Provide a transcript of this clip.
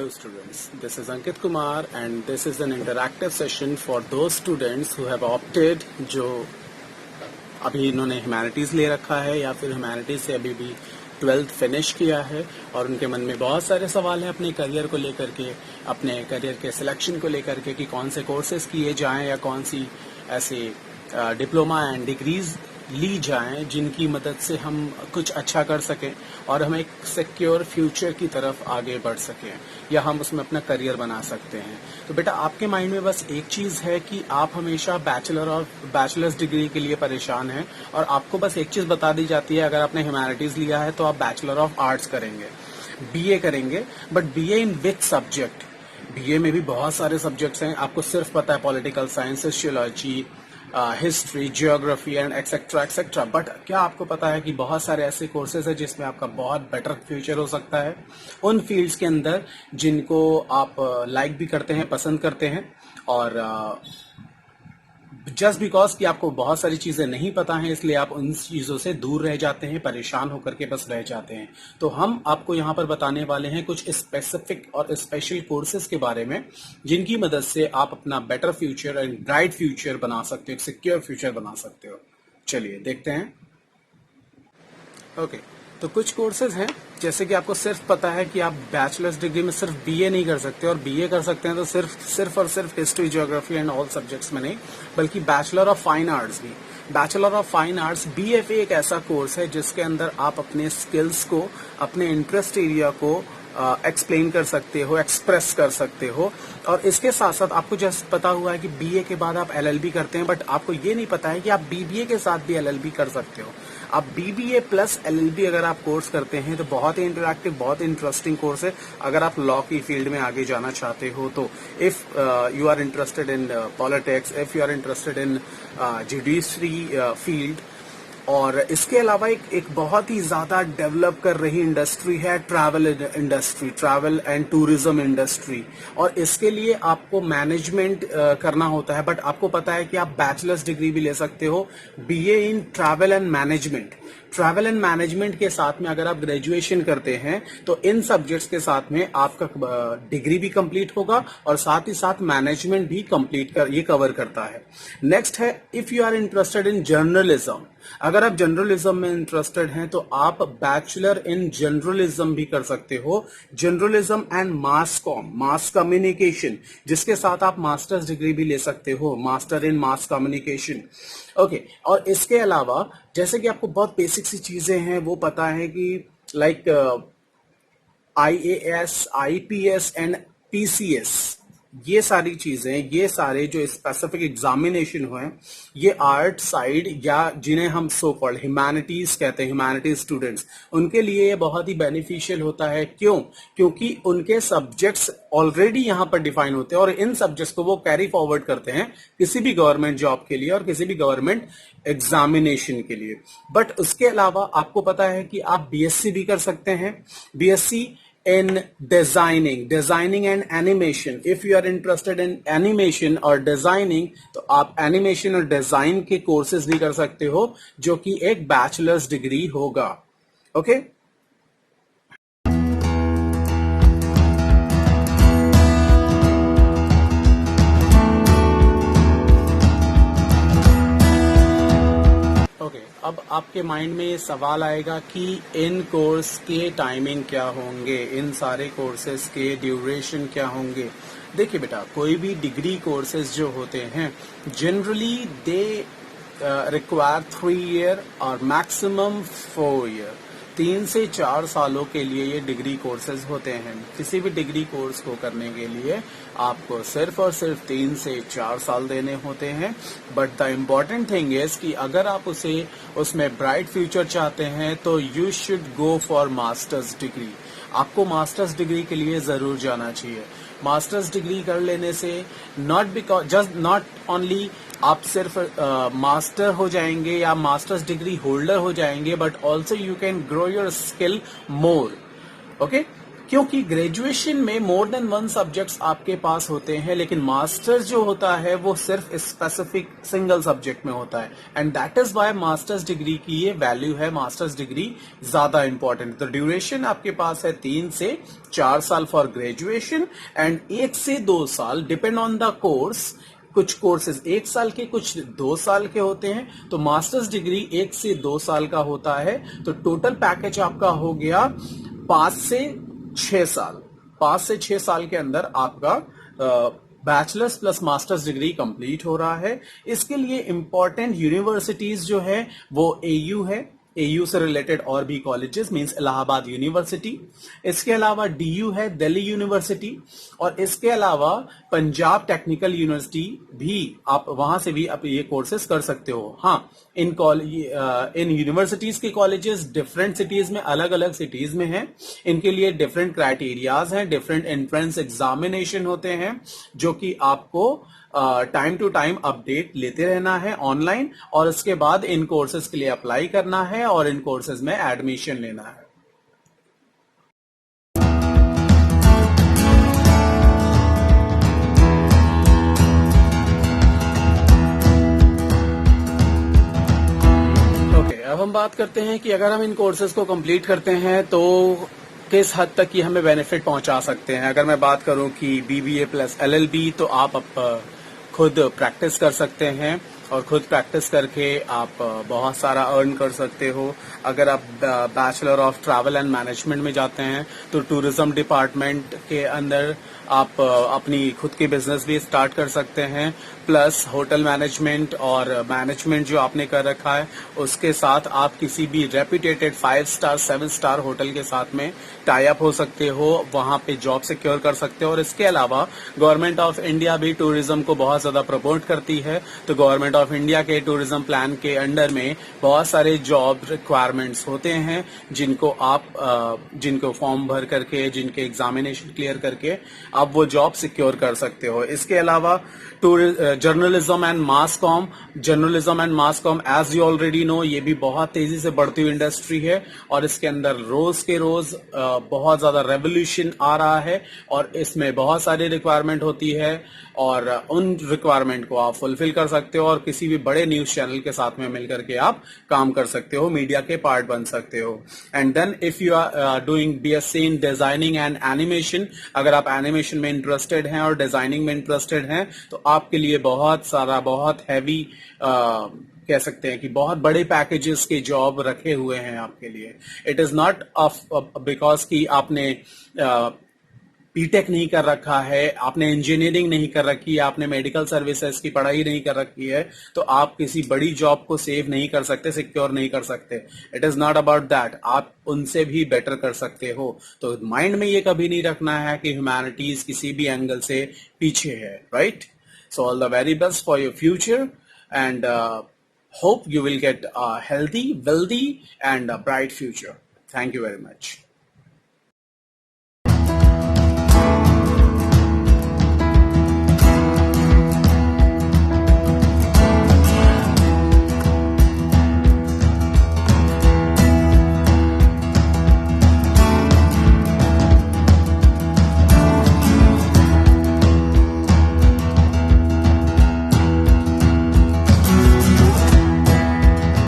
Hello students, this is Ankit Kumar and this is an interactive session for those students who have opted जो अभी इन्होंने humanities ले रखा है या फिर ह्यूमैनिटीज़ से अभी भी 12th फिनिश किया है और उनके मन में बहुत सारे सवाल हैं अपने करियर को लेकर के, अपने करियर के सिलेक्शन को लेकर के कि कौन से कोर्सेज किए जाएं या कौन सी ऐसे डिप्लोमा एंड डिग्रीज ली जाएं जिनकी मदद से हम कुछ अच्छा कर सकें और हम एक सिक्योर फ्यूचर की तरफ आगे बढ़ सकें या हम उसमें अपना करियर बना सकते हैं। तो बेटा आपके माइंड में बस एक चीज है कि आप हमेशा बैचलर्स डिग्री के लिए परेशान हैं और आपको बस एक चीज बता दी जाती है, अगर आपने ह्यूमैनिटीज लिया है तो आप बैचलर ऑफ आर्ट्स करेंगे, बीए करेंगे, but BA in which subject? BA में भी बहुत सारे सब्जेक्ट्स हैं, आपको सिर्फ पता है political science, sociology, history, geography and etcetera etcetera, but क्या आपको पता है कि बहुत सारे ऐसे कोर्सेज हैं जिसमें आपका बहुत बेटर फ्यूचर हो सकता है उन फील्ड्स के अंदर जिनको आप लाइक भी करते हैं, पसंद करते हैं, और जस्ट बिकॉज कि आपको बहुत सारी चीजें नहीं पता हैं इसलिए आप उन चीजों से दूर रह जाते हैं, परेशान होकर के बस रह जाते हैं। तो हम आपको यहाँ पर बताने वाले हैं कुछ स्पेसिफिक और स्पेशल कोर्सेज के बारे में जिनकी मदद से आप अपना better future and bright future बना सकते हो, सिक्योर फ्यूचर बना सकते हो। चलिए देखते हैं। ओके, तो कुछ कोर्सेज हैं जैसे कि आपको सिर्फ पता है कि आप बैचलर्स डिग्री में सिर्फ बीए नहीं कर सकते, और बीए कर सकते हैं तो सिर्फ और सिर्फ history, geography and all subjects में नहीं, बल्कि बैचलर ऑफ फाइन आर्ट्स भी। Bachelor of fine arts BFA एक ऐसा कोर्स है जिसके अंदर आप अपने स्किल्स को, अपने इंटरेस्ट एरिया को एक्सप्लेन कर सकते हो, एक्सप्रेस कर सकते हो। और इसके साथ साथ आपको जस्ट पता हुआ है कि बीए के बाद आप एलएलबी करते हैं, बट आपको ये नहीं पता है कि आप बीबीए के साथ भी एलएलबी कर सकते हो। आप बीबीए प्लस एलएलबी अगर आप कोर्स करते हैं तो बहुत ही इंटरैक्टिव, बहुत इंटरेस्टिंग कोर्स है अगर आप लॉ की फील्ड में आगे जाना चाहते हो तो। If you are interested in politics, if you are interested in judiciary field. और इसके अलावा एक बहुत ही ज्यादा डेवलप कर रही इंडस्ट्री है travel industry, travel and tourism industry, और इसके लिए आपको मैनेजमेंट करना होता है। बट आपको पता है कि आप बैचलर्स डिग्री भी ले सकते हो, BA in travel and management. Travel and management के साथ में अगर आप ग्रेजुएशन करते हैं तो इन सब्जेक्ट्स के साथ में आपका डिग्री भी कंप्लीट होगा और साथ ही साथ मैनेजमेंट भी ये कवर करता है। नेक्स्ट है if you are interested in journalism. अगर आप जर्नलिज्म में इंटरेस्टेड हैं तो आप बैचलर इन जर्नलिज्म भी कर सकते हो, जर्नलिज्म एंड मास कम्युनिकेशन, जिसके साथ आप मास्टर्स डिग्री भी ले सकते हो, master in mass communication. Okay, और इसके अलावा जैसे कि आपको बहुत बेसिक सी चीजें हैं वो पता है कि like IAS, IPS and PCS, ये सारी चीजें, ये सारे जो स्पेसिफिक एग्जामिनेशन हुए, ये आर्ट साइड या जिन्हें हम सो कॉल्ड ह्यूमैनिटीज कहते हैं, ह्यूमैनिटीज स्टूडेंट्स, उनके लिए ये बहुत ही बेनिफिशियल होता है। क्यों? क्योंकि उनके सब्जेक्ट्स ऑलरेडी यहाँ पर डिफाइन होते हैं और इन सब्जेक्ट्स को वो कैरी फॉरवर्ड करते हैं किसी भी गवर्नमेंट जॉब के लिए और किसी भी गवर्नमेंट एग्जामिनेशन के लिए। बट उसके अलावा आपको पता है कि आप BSc भी कर सकते हैं, BSc in designing and animation. If you are interested in animation or designing तो आप एनिमेशन और डिजाइन के कोर्सेज भी कर सकते हो जो कि एक बैचलर्स डिग्री होगा। ओके, अब आपके माइंड में ये सवाल आएगा कि इन कोर्स के टाइमिंग क्या होंगे, इन सारे कोर्सेज के ड्यूरेशन क्या होंगे। देखिए बेटा, कोई भी डिग्री कोर्सेज जो होते हैं जनरली दे रिक्वायर 3 ईयर और मैक्सिमम 4 ईयर, 3 से 4 सालों के लिए ये डिग्री कोर्सेज होते हैं। किसी भी डिग्री कोर्स को करने के लिए आपको सिर्फ और सिर्फ 3 से 4 साल देने होते हैं। But the important thing is कि अगर आप उसमें ब्राइट फ्यूचर चाहते हैं तो you should go for masters degree. आपको मास्टर्स डिग्री के लिए जरूर जाना चाहिए। मास्टर्स डिग्री कर लेने से नॉट ओनली आप सिर्फ मास्टर हो जाएंगे या मास्टर्स डिग्री होल्डर हो जाएंगे, but also you can grow your skill more. Okay, क्योंकि ग्रेजुएशन में मोर देन वन सब्जेक्ट्स आपके पास होते हैं, लेकिन मास्टर्स जो होता है वो सिर्फ स्पेसिफिक सिंगल सब्जेक्ट में होता है, and that is why masters degree की ये वैल्यू है, मास्टर्स डिग्री ज्यादा इंपॉर्टेंट। तो ड्यूरेशन आपके पास है 3 से 4 साल फॉर ग्रेजुएशन एंड 1 से 2 साल डिपेंड ऑन द कोर्स। कुछ कोर्सेज 1 साल के, कुछ 2 साल के होते हैं। तो मास्टर्स डिग्री 1 से 2 साल का होता है। तो टोटल पैकेज आपका हो गया 5 से 6 साल। 5 से 6 साल के अंदर आपका bachelors plus masters degree complete हो रहा है। इसके लिए इंपॉर्टेंट यूनिवर्सिटीज जो है वो एयू है, एयू से रिलेटेड और भी कॉलेजेस मींस इलाहाबाद यूनिवर्सिटी। इसके अलावा डीयू है, दिल्ली यूनिवर्सिटी, और इसके अलावा पंजाब टेक्निकल यूनिवर्सिटी भी, आप वहां से भी आप ये कोर्सेज कर सकते हो। हाँ, इन यूनिवर्सिटीज के कॉलेजेस डिफरेंट सिटीज में, अलग अलग सिटीज में हैं। इनके लिए डिफरेंट क्राइटेरियाज हैं, डिफरेंट एंट्रेंस एग्जामिनेशन होते हैं, जो कि आपको टाइम टू टाइम अपडेट लेते रहना है ऑनलाइन, और उसके बाद इन कोर्सेज के लिए अप्लाई करना है और इन कोर्सेज में एडमिशन लेना है। अब हम बात करते हैं कि अगर हम इन कोर्सेज को कंप्लीट करते हैं तो किस हद तक ये हमें बेनिफिट पहुंचा सकते हैं। अगर मैं बात करूं कि बीबीए प्लस एलएलबी, तो आप खुद प्रैक्टिस कर सकते हैं और खुद प्रैक्टिस करके आप बहुत सारा अर्न कर सकते हो। अगर आप bachelor of travel and management में जाते हैं तो टूरिज्म डिपार्टमेंट के अंदर आप अपनी खुद की बिजनेस भी स्टार्ट कर सकते हैं, प्लस होटल मैनेजमेंट और मैनेजमेंट जो आपने कर रखा है उसके साथ आप किसी भी रेप्यूटेटेड 5 स्टार 7 स्टार होटल के साथ में टाई अप हो सकते हो, वहां पे जॉब सिक्योर कर सकते हो। और इसके अलावा गवर्नमेंट ऑफ इंडिया भी टूरिज्म को बहुत ज्यादा प्रमोट करती है, तो गवर्नमेंट ऑफ इंडिया के टूरिज्म प्लान के अंडर में बहुत सारे जॉब रिक्वायरमेंट्स होते हैं जिनको फॉर्म भर करके, जिनके एग्जामिनेशन क्लियर करके आप वो जॉब सिक्योर कर सकते हो। इसके अलावा journalism and mass comm, as you already know, ये भी बहुत तेजी से बढ़ती हुई इंडस्ट्री है और इसके अंदर रोज के रोज बहुत ज्यादा रेवोल्यूशन आ रहा है और इसमें बहुत सारी रिक्वायरमेंट होती है और उन रिक्वायरमेंट को आप फुलफिल कर सकते हो और किसी भी बड़े न्यूज चैनल के साथ में मिलकर के आप काम कर सकते हो, मीडिया के पार्ट बन सकते हो। And then if you are doing BSc in designing and animation, अगर आप एनिमेशन में इंटरेस्टेड हैं और डिजाइनिंग में इंटरेस्टेड हैं तो आपके लिए बहुत हैवी कह सकते हैं कि बहुत बड़े पैकेजेस के जॉब रखे हुए हैं आपके लिए। इट इज नॉट बिकॉज कि आपने बीटेक नहीं कर रखा है, आपने इंजीनियरिंग नहीं कर रखी है, आपने मेडिकल सर्विसेज की पढ़ाई नहीं कर रखी है तो आप किसी बड़ी जॉब को सेव नहीं कर सकते, सिक्योर नहीं कर सकते। It is not about that, आप उनसे भी बेटर कर सकते हो। तो माइंड में ये कभी नहीं रखना है कि ह्यूमैनिटीज किसी भी एंगल से पीछे है, right? So all the very best for your future and hope you will get a healthy, wealthy and a bright future. Thank you very much.